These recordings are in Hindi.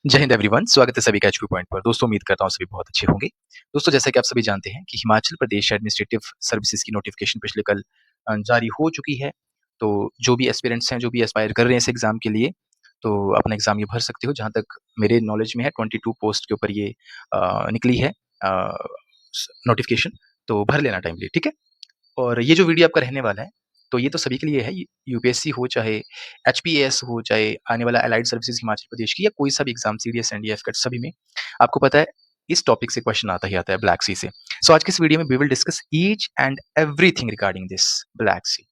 जय हिंद एवरीवन, स्वागत है सभी का एचपी पॉइंट पर। दोस्तों उम्मीद करता हूँ सभी बहुत अच्छे होंगे। दोस्तों जैसा कि आप सभी जानते हैं कि हिमाचल प्रदेश एडमिनिस्ट्रेटिव सर्विसेज की नोटिफिकेशन पिछले कल जारी हो चुकी है। तो जो भी एस्पिरेंट्स हैं, जो भी एस्पायर कर रहे हैं इस एग्ज़ाम के लिए, तो अपना एग्ज़ाम ये भर सकते हो। जहाँ तक मेरे नॉलेज में है 22 पोस्ट के ऊपर ये निकली है नोटिफिकेशन, तो भर लेना टाइमली, ठीक है? और ये जो वीडियो आपका रहने वाला है, तो ये तो सभी के लिए है। यूपीएससी हो, चाहे एचपीएएस हो, चाहे आने वाला एलाइड सर्विसेज हिमाचल प्रदेश की या कोई सा भी एग्जाम, सीडीएस, एनडीए, एफकेट, सभी में आपको पता है इस टॉपिक से क्वेश्चन आता ही आता है, ब्लैक सी से। सो आज के इस वीडियो में we will discuss each and everything regarding this Black Sea.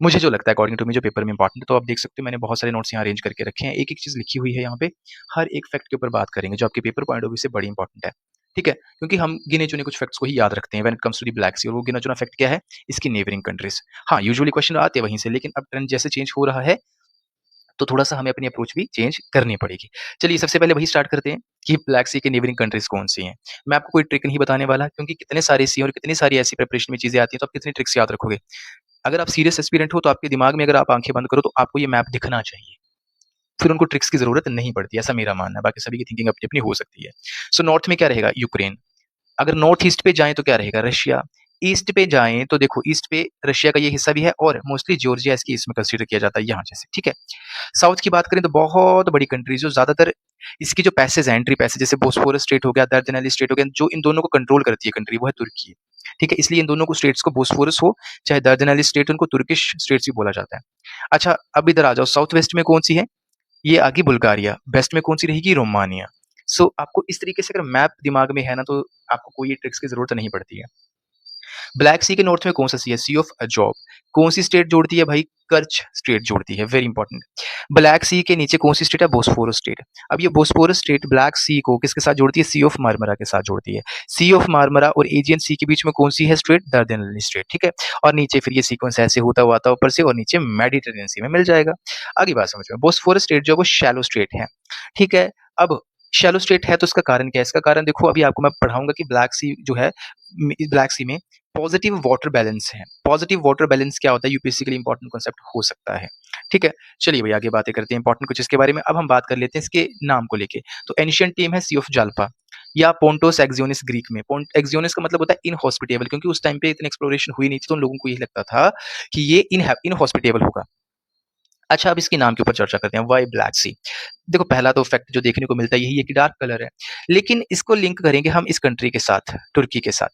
मुझे जो लगता है अकॉर्डिंग टू मी जो पेपर में इंपॉर्टेंट है, तो आप देख सकते हो मैंने बहुत सारे नोट्स यहाँ अरेंज करके रखे हैं। एक-एक चीज़ लिखी हुई है यहाँ पे, हर एक फैक्ट के ऊपर बात करेंगे जो आपके पेपर पॉइंट ऑफ व्यू से बड़ी इंपॉर्टेंट है, ठीक है? क्योंकि हम गिने-चुने कुछ फैक्ट्स को ही याद रखते हैं when it comes to the Black Sea, और वो गिना-चुना फैक्ट क्या है? इसकी नेबरिंग कंट्रीज़। हाँ, यूजुअली क्वेश्चन आते हैं वहीं से, लेकिन अब ट्रेंड जैसे चेंज हो रहा है, तो थोड़ा-सा हमें अपनी अप्रोच भी चेंज करनी पड़ेगी। चलिए सबसे पहले वही स्टार्ट करते हैं कि ब्लैक सी की नेबरिंग कंट्रीज़ कौन-सी हैं। मैं आपको कोई ट्रिक नहीं बताने वाला, क्योंकि कितने सारे सी और कितनी सारी ऐसी प्रिपरेशन में चीज़ें आती हैं, तो आप कितनी ट्रिक्स याद रखोगे? अगर आप सीरियस एस्पिरेंट हो, तो आपके दिमाग में अगर आप आँखें बंद करो, तो आपको ये मैप दिखना चाहिए। फिर उनको ट्रिक्स की ज़रूरत नहीं पड़ती, ऐसा मेरा मानना है। बाकी सभी की थिंकिंग अपनी-अपनी हो सकती है। सो नॉर्थ में क्या रहेगा? यूक्रेन। अगर नॉर्थ ईस्ट पे जाएँ तो क्या रहेगा? रशिया। ईस्ट पे जाएँ तो देखो, ईस्ट पे रशिया का ये हिस्सा भी है और मोस्टली जॉर्जिया इसकी इसमें कंसीडर किया जाता है यहाँ जैसे, ठीक है? साउथ की बात करें तो बहुत बड़ी कंट्रीज़ जो ज़्यादातर इसकी जो पैसेज हैं, एंट्री पैसेज, जैसे बोस्फोरस स्ट्रेट हो गया, दर्दनैली स्ट्रेट हो गया, जो इन दोनों को कंट्रोल करती है कंट्री, वो है तुर्की। ठीक है? इसलिए इन दोनों को स्टेट्स को, बोस्फोरस हो चाहे दर्दनैली स्ट्रेट, उनको तुर्किश स्टेट्स भी बोला जाता है। अच्छा, अब इधर आ जाओ, साउथ वेस्ट में कौन-सी है? ये आ गई बुल्गारिया। वेस्ट में कौन-सी रहेगी? रोमानिया। सो आपको इस तरीके से अगर मैप दिमाग में है ना, तो आपको कोई ट्रिक्स की ज़रूरत नहीं पड़ती है। ब्लैक सी के नॉर्थ में कौन सा सी है? सी ऑफ अजोब। कौन सी स्टेट जोड़ती है भाई? कर्च स्टेट जोड़ती है, वेरी इंपॉर्टेंट। ब्लैक सी के नीचे कौन सी स्टेट है? Bosphorus state. अब ये बोस्फोरस स्टेट ब्लैक सी को किसके साथ जोड़ती है? सी ऑफ मार्मरा के साथ जोड़ती है। सी ऑफ मार्मरा और एजियन सी के बीच में कौन सी है स्ट्रेट? दर्देनली स्ट्रेट, ठीक है? और नीचे फिर ये सीक्वेंस ऐसे होता हुआ आता है ऊपर से, और नीचे मेडिटेरेनियन सी में मिल जाएगा। आगे बात समझ में। बोस्फोरस स्टेट जो है वो शैलो स्टेट है, ठीक है? अब शैलो स्टेट है तो इसका कारण क्या है? इसका कारण देखो, अभी आपको मैं पढ़ाऊंगा कि ब्लैक सी जो है, ब्लैक सी में पॉजिटिव वाटर बैलेंस है। पॉजिटिव वाटर बैलेंस क्या होता है? यूपीएससी के लिए इंपॉर्टेंट कॉन्सेप्ट हो सकता है, ठीक है? चलिए भाई आगे बातें करते हैं इंपॉर्टेंट कुछ इसके बारे में। अब हम बात कर लेते हैं इसके नाम को लेके। तो एंशिएंट टीम है सी ऑफ जाल्पा, या पोंटोस एक्सियोनिस ग्रीक में। पोंट एक्सियोनिस का मतलब होता है इनहॉस्पिटेबल, क्योंकि उस टाइम पे इतनी एक्सप्लोरेशन हुई नहीं थी, तो उन लोगों को यही लगता था कि ये इनहॉस्पिटेबल होगा। अच्छा, अब इसके नाम के ऊपर चर्चा करते हैं, व्हाई ब्लैक सी। देखो, पहला तो फैक्ट जो देखने को मिलता है यही है कि डार्क कलर है, लेकिन इसको लिंक करेंगे हम इस कंट्री के साथ, तुर्की के साथ।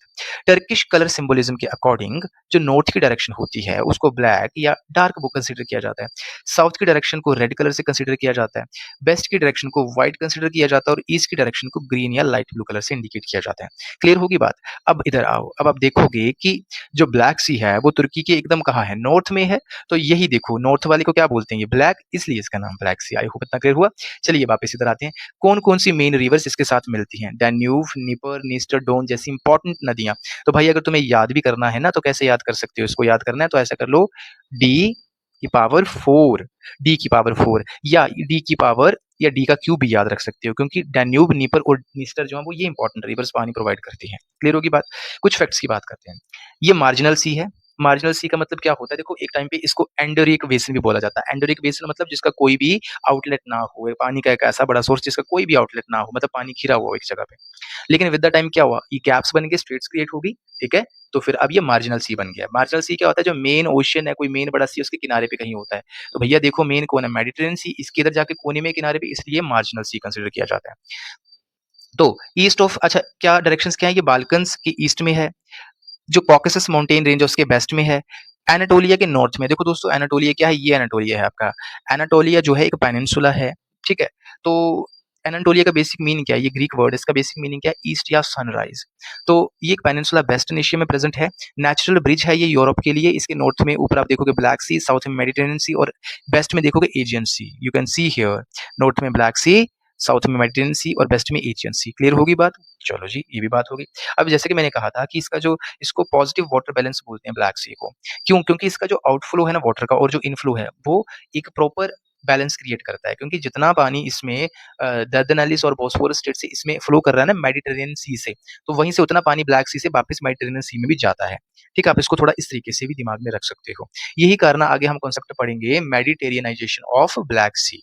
टर्किश कलर सिंबोलिज्म के अकॉर्डिंग जो नॉर्थ की डायरेक्शन होती है उसको ब्लैक या डार्क वो कंसीडर किया जाता है, साउथ की डायरेक्शन को रेड कलर से कंसीडर किया जाता है, वेस्ट की डायरेक्शन को व्हाइट कंसीडर किया जाता है, और ईस्ट की डायरेक्शन को ग्रीन या लाइट ब्लू कलर से इंडिकेट किया जाता है। क्लियर होगी बात? अब इधर आओ, अब आप देखोगे कि जो ब्लैक सी है वो तुर्की के एकदम कहाँ है? नॉर्थ में है। तो यही देखो, नॉर्थ वाले को क्या बोलते हैं? ये ब्लैक, इसलिए इसका नाम ब्लैक सी। आई होप इतना क्लियर हुआ। चलिए वापस इधर आते हैं। कौन-कौन सी मेन रिवर्स इसके साथ मिलती हैं? डैन्यूब, निपर, नीस्टर, डोन जैसी इंपॉर्टेंट नदियाँ। तो भाई अगर तुम्हें याद भी करना है ना, तो कैसे याद कर सकते हो? इसको याद करना है तो ऐसा कर लो, डी की पावर 4, डी की पावर 4, या डी की पावर, या डी का क्यूब भी याद रख सकते हो, क्योंकि डैन्यूब, निपर और नीस्टर जो है वो ये इंपॉर्टेंट रिवर्स पानी प्रोवाइड करती हैं। क्लियर होगी बात? कुछ फैक्ट्स की बात करते हैं। ये मार्जिनल सी है। मार्जिनल सी का मतलब क्या होता है? देखो, एक टाइम पे इसको एंडोरिक बेसिन भी बोला जाता है। एंडोरिक बेसिन मतलब जिसका कोई भी आउटलेट ना हो, पानी का एक ऐसा बड़ा सोर्स जिसका कोई भी आउटलेट ना हो, मतलब पानी घिरा हुआ हो एक जगह पे। लेकिन विद द टाइम क्या हुआ? ये गैप्स बन गए, स्ट्रेट्स क्रिएट हो गई, ठीक है? तो फिर अब ये मार्जिनल सी बन गया। मार्जिनल सी क्या होता है? जो मेन ओशन है, कोई मेन बड़ा सी उसके किनारे पे कहीं होता है। तो भैया देखो, मेन कौन है? मेडिटेरेनियन सी, इसके इधर जाके कोने में किनारे पे, इसलिए मार्जिनल सी कंसीडर किया जाता है। तो ईस्ट ऑफ, अच्छा क्या डायरेक्शंस क्या है? ये बाल्कन्स के ईस्ट में है, जो कॉकेसस माउंटेन रेंज है उसके वेस्ट में है, एनाटोलिया के नॉर्थ में। देखो दोस्तों, एनाटोलिया क्या है? ये एनाटोलिया है आपका। एनाटोलिया जो है एक पेनिनसुला है, ठीक है? तो एनाटोलिया का बेसिक मीनिंग क्या है? ये ग्रीक वर्ड है, इसका बेसिक मीनिंग क्या है? ईस्ट या सनराइज। तो ये एक पेनिनसुला वेस्टर्न एशिया में प्रेजेंट है। नेचुरल ब्रिज है ये यूरोप के लिए। इसके नॉर्थ में ऊपर आप देखोगे ब्लैक सी, साउथ में मेडिटेरेनियन सी, और वेस्ट में देखोगे Aegean Sea. You can see here, north में ब्लैक सी, साउथ में मेडिटेरेनियन सी, और वेस्ट में एजियन सी। क्लियर होगी बात? चलो जी, ये भी बात होगी। अब जैसे कि मैंने कहा था कि इसका जो, इसको पॉजिटिव वाटर बैलेंस बोलते हैं ब्लैक सी को। क्यों? क्योंकि इसका जो आउटफ्लो है ना वाटर का, और जो इनफ्लो है, वो एक प्रॉपर बैलेंस क्रिएट करता है। क्योंकि जितना पानी इसमें दर्दनैलिस और बॉस्फोरस स्टेट से इसमें फ्लो कर रहा है ना मेडिटेरेनियन सी से, तो वहीं से उतना पानी ब्लैक सी से वापस मेडिटेरेनियन सी में भी जाता है। ठीक है? आप इसको थोड़ा इस तरीके से भी दिमाग में रख सकते हो। यही कारण आगे हम कॉन्सेप्ट पढ़ेंगे, मेडिटेरियनाइजेशन ऑफ ब्लैक सी।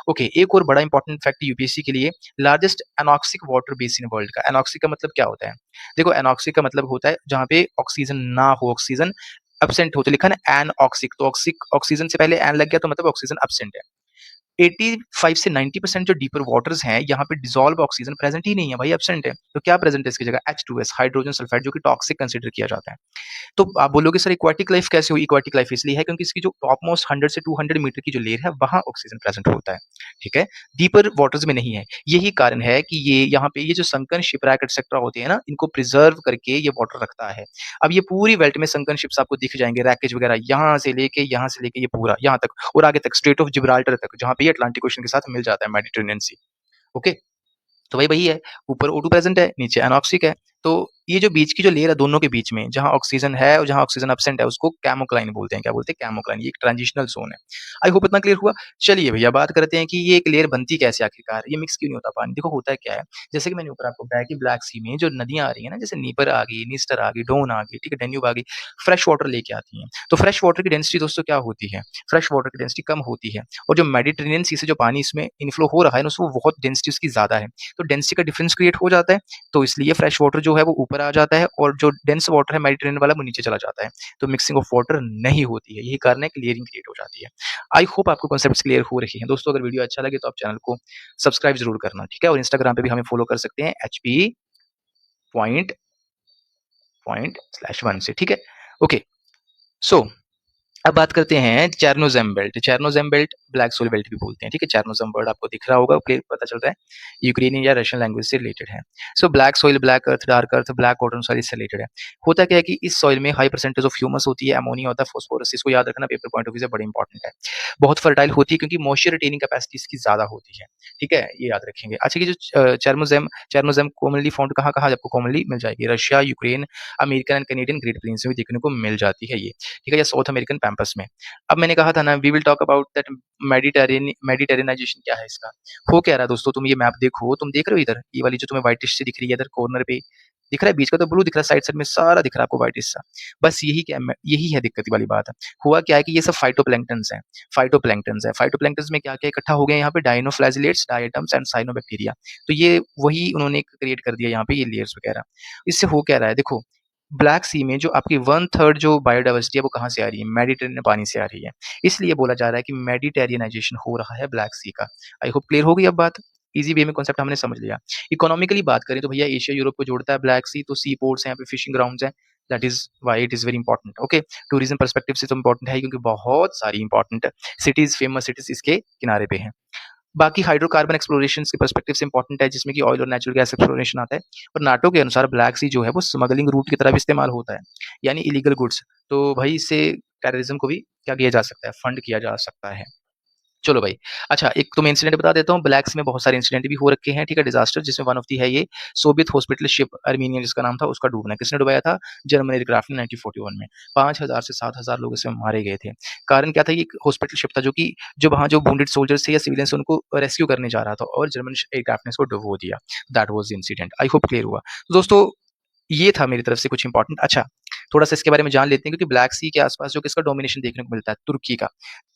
ओके, एक और बड़ा इंपॉर्टेंट फैक्ट यूपीएससी के लिए, largest anoxic water basin world का। एनॉक्सिक का मतलब क्या होता है? देखो, एनॉक्सिक का मतलब होता है जहाँ पे ऑक्सीजन ना हो, ऑक्सीजन एब्सेंट हो, तो लिखा है ना एनऑक्सिक, तो ऑक्सीजन से पहले एन लग गया तो मतलब ऑक्सीजन एब्सेंट है। 85 से 90% जो डीपर वाटर्स हैं, यहाँ पे डिसॉल्व ऑक्सीजन प्रेजेंट ही नहीं है भाई, एब्सेंट है। तो क्या प्रेजेंट है इसकी जगह? H2S, हाइड्रोजन सल्फाइड, जो कि टॉक्सिक कंसीडर किया जाता है। तो आप बोलोगे सर एक्वाटिक लाइफ कैसे हुई? एक्वाटिक लाइफ इसलिए है क्योंकि इसकी जो टॉप मोस्ट 100 से 200 मीटर की जो लेयर है, वहाँ ऑक्सीजन प्रेजेंट होता है, ठीक है? डीपर वाटर्स में नहीं है। यही कारण है कि ये यहाँ पे ये जो संकन शिपरैक एटसेट्रा होते हैं ना, इनको प्रिजर्व करके ये वाटर रखता है। अब ये पूरी बेल्ट में संकन शिप्स आपको दिख जाएंगे, रैकेज वगैरह, यहाँ से लेके ये पूरा यहाँ तक और आगे तक, स्ट्रेट ऑफ जिब्राल्टर तक, जहाँ पे ये अटलांटिक ओशन के साथ मिल जाता है, मेडिटेरेनियन सी। ओके, तो वही है, ऊपर O2 प्रेजेंट है, नीचे एनॉक्सिक है। तो ये जो बीच की जो लेयर है दोनों के बीच में, जहाँ ऑक्सीजन है और जहाँ ऑक्सीजन एब्सेंट है, उसको कैमोक्लाइन बोलते हैं। क्या बोलते हैं? कैमोक्लाइन। ये एक ट्रांजिशनल ज़ोन है। आई होप इतना क्लियर हुआ। चलिए भैया बात करते हैं कि ये एक लेयर बनती कैसे आखिरकार? ये मिक्स क्यों नहीं होता पानी? देखो होता क्या है, जैसे कि मैंने ऊपर आपको बताया कि ब्लैक सी में जो नदियाँ आ रही हैं ना, जैसे नीपर आ गई, नीस्टर आ गई, डोन आ गई, ठीक है, डेन्यूब आ गई, फ्रेश वाटर लेके आती हैं। तो फ्रेश वाटर की डेंसिटी दोस्तों क्या होती है? फ्रेश वाटर की डेंसिटी कम होती है, और जो मेडिटेरेनियन सी से जो पानी इसमें इनफ्लो हो रहा है ना, उसको बहुत डेंसिटी उसकी ज़्यादा है। तो डेंसिटी का डिफरेंस क्रिएट हो जाता है, तो इसलिए फ्रेश वाटर जो है वो ऊपर आ जाता है, और जो डेंस वाटर है मेडिटेरेनियन वाला, वो नीचे चला जाता है। तो मिक्सिंग ऑफ वाटर नहीं होती है, यही कारण है क्लियरिंग क्रिएट हो जाती है। आई होप आपको कॉन्सेप्ट्स क्लियर हो रही हैं। दोस्तों अगर वीडियो अच्छा लगे तो आप चैनल को सब्सक्राइब जरूर करना, ठीक है? और इंस्टाग्राम पे भी हमें फॉलो कर सकते हैं, HP पॉइंट पॉइंट स्लैश 1 से, ठीक है? ओके, सो अब बात करते हैं chernozem belt. Chernozem belt black soil belt भी बोलते हैं, ठीक है? चेरनोज़ेम वर्ड आपको दिख रहा होगा, क्लियर पता चल रहा है, यूक्रेनियन या रशियन लैंग्वेज से रिलेटेड है। सो ब्लैक सॉइल, ब्लैक अर्थ, डार्क अर्थ, ब्लैक कॉटन सॉइल इससे रिलेटेड है। होता क्या है कि इस सॉइल में हाई परसेंटेज ऑफ ह्यूमस होती है, अमोनिया होता है, फास्फोरस, इसको याद रखना पेपर पॉइंट ऑफ व्यू से बड़ा इंपॉर्टेंट है। बहुत फर्टाइल होती है क्योंकि मॉइस्चर रिटेनिंग कैपेसिटी इसकी ज़्यादा होती है, ठीक है? ये याद रखेंगे। अच्छा, ये जो चेरनोज़ेम कॉमनली फाउंड कहाँ-कहाँ आपको कॉमनली मिल जाएगी? Russia, Ukraine, American and Canadian great plains में भी देखने को मिल जाती है ये, ठीक है? या साउथ अमेरिकन पैम्पस में। अब मैंने कहा था ना, we will talk about that Mediterraneanization क्या है इसका? हो क्या रहा है दोस्तों, तुम ये मैप देखो, तुम देख रहे हो इधर, ये वाली जो तुम्हें व्हाइटिश सी दिख रही है इधर कॉर्नर पे, दिख रहा है? बीच का तो ब्लू दिख रहा है, साइड साइड में सारा दिख रहा है आपको व्हाइटिश सा। बस यही है दिक्कत वाली बात। हुआ क्या है कि ये सब फाइटोप्लैंक्टन्स हैं, फाइटोप्लैंक्टन्स में क्या-क्या इकट्ठा हो गए यहाँ पे? Dinoflagellates, diatoms and cyanobacteria. तो ये वही उन्होंने क्रिएट कर दिया यहाँ पे, ये लेयर्स वगैरह। इससे हो क्या रहा है देखो, ब्लैक सी में जो आपकी 1/3 जो बायोडायवर्सिटी है वो कहाँ से आ रही है? मेडिटेरेनियन पानी से आ रही है। इसलिए बोला जा रहा है कि मेडिटेरियनाइजेशन हो रहा है ब्लैक सी का। आई होप क्लियर हो गई अब बात? ईज़ी वे में कॉन्सेप्ट हमने समझ लिया। इकोनॉमिकली बात करें तो भैया एशिया यूरोप को जोड़ता है ब्लैक सी, तो सी पोर्ट्स हैं, यहाँ पे फिशिंग ग्राउंड्स हैं। That is why it is very important, okay? Tourism perspective से तो इंपॉर्टेंट है ही, क्योंकि बहुत सारी इंपॉर्टेंट सिटीज़, फेमस सिटीज़ इसके किनारे पे हैं। बाकी हाइड्रोकार्बन एक्सप्लोरेशन के पर्सपेक्टिव से इंपॉर्टेंट है, जिसमें कि ऑयल और नेचुरल गैस एक्सप्लोरेशन आता है। और नाटो के अनुसार ब्लैक सी जो है वो स्मगलिंग रूट की तरह भी इस्तेमाल होता है, यानी इलीगल गुड्स। तो भाई इससे टेररिज्म को भी क्या किया जा सकता है? फंड किया जा सकता है। चलो भाई। अच्छा, एक तो मैं इंसिडेंट बता देता हूँ, ब्लैक सी में बहुत सारे इंसिडेंट भी हो रखे हैं, ठीक है? डिजास्टर, जिसमें वन ऑफ दी है ये सोवियत हॉस्पिटल शिप अर्मीनिया जिसका नाम था, उसका डूबना। किसने डुबाया था? जर्मन एयरक्राफ्ट ने 1941 में। 5000 से 7000 लोग इसमें मारे गए थे। कारण क्या था? ये एक हॉस्पिटल शिप था, जो कि जो वहाँ जो वुंडेड सोल्जर्स थे या सिविलियंस थे, उनको रेस्क्यू करने जा रहा था, और जर्मन एयरक्राफ्ट ने इसको डुबो दिया। That was the incident. I hope clear हुआ। तो दोस्तों ये था मेरी तरफ से कुछ इंपॉर्टेंट। अच्छा, थोड़ा-सा इसके बारे में जान लेते हैं, क्योंकि ब्लैक सी के आस-पास जो किसका डोमिनेशन देखने को मिलता है? तुर्की का।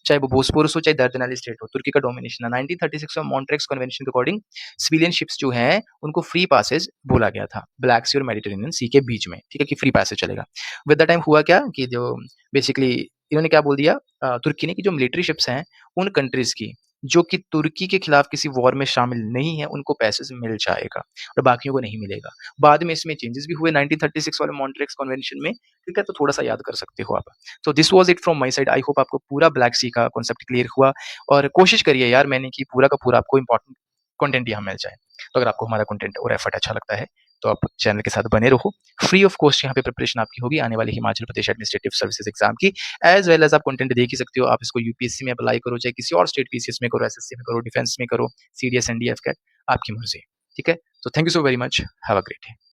चाहे वो बोस्पोरस हो, चाहे दर्दनाली स्टेट हो, तुर्की का डोमिनेशन है। 1936 में मॉन्ट्रेक्स कन्वेंशन के अकॉर्डिंग सिविलियन शिप्स जो हैं, उनको फ्री पासेज बोला गया था, ब्लैक सी और मेडिटेरेनियन सी के बीच में, ठीक है? कि फ्री पैसेज चलेगा। विद द टाइम हुआ क्या कि जो बेसिकली इन्होंने क्या बोल दिया, तुर्की ने, कि जो मिलिट्री शिप्स हैं, उन कंट्रीज़ की, जो कि तुर्की के खिलाफ किसी वॉर में शामिल नहीं है, उनको पैसेज मिल जाएगा, और बाकियों को नहीं मिलेगा। बाद में इसमें चेंजेस भी हुए 1936 वाले मॉन्ट्रिक्स कन्वेंशन में, ठीक है? तो थोड़ा-सा याद कर सकते हो आप। तो this was it from my side. I hope आपको पूरा ब्लैक सी का कॉन्सेप्ट क्लियर हुआ, और कोशिश करिए यार मैंने कि पूरा का पूरा आपको इम्पोर्टेंट कंटेंट यहाँ मिल जाए। तो अगर आपको हमारा कंटेंट और एफर्ट अच्छा लगता है, तो आप चैनल के साथ बने रहो। फ्री ऑफ कॉस्ट यहाँ पे प्रिपरेशन आपकी होगी आने वाली Himachal Pradesh administrative services exam की, एज़ वेल एज़ आप कंटेंट देख ही सकते हो। आप इसको यूपीएससी में अप्लाई करो, चाहे किसी और स्टेट पीसीएस में करो, एसएससी में करो, डिफेंस में करो, सीडीएस, एनडीए, एफकेट, आपकी मर्ज़ी, ठीक है? तो thank you so very much. Have a great day.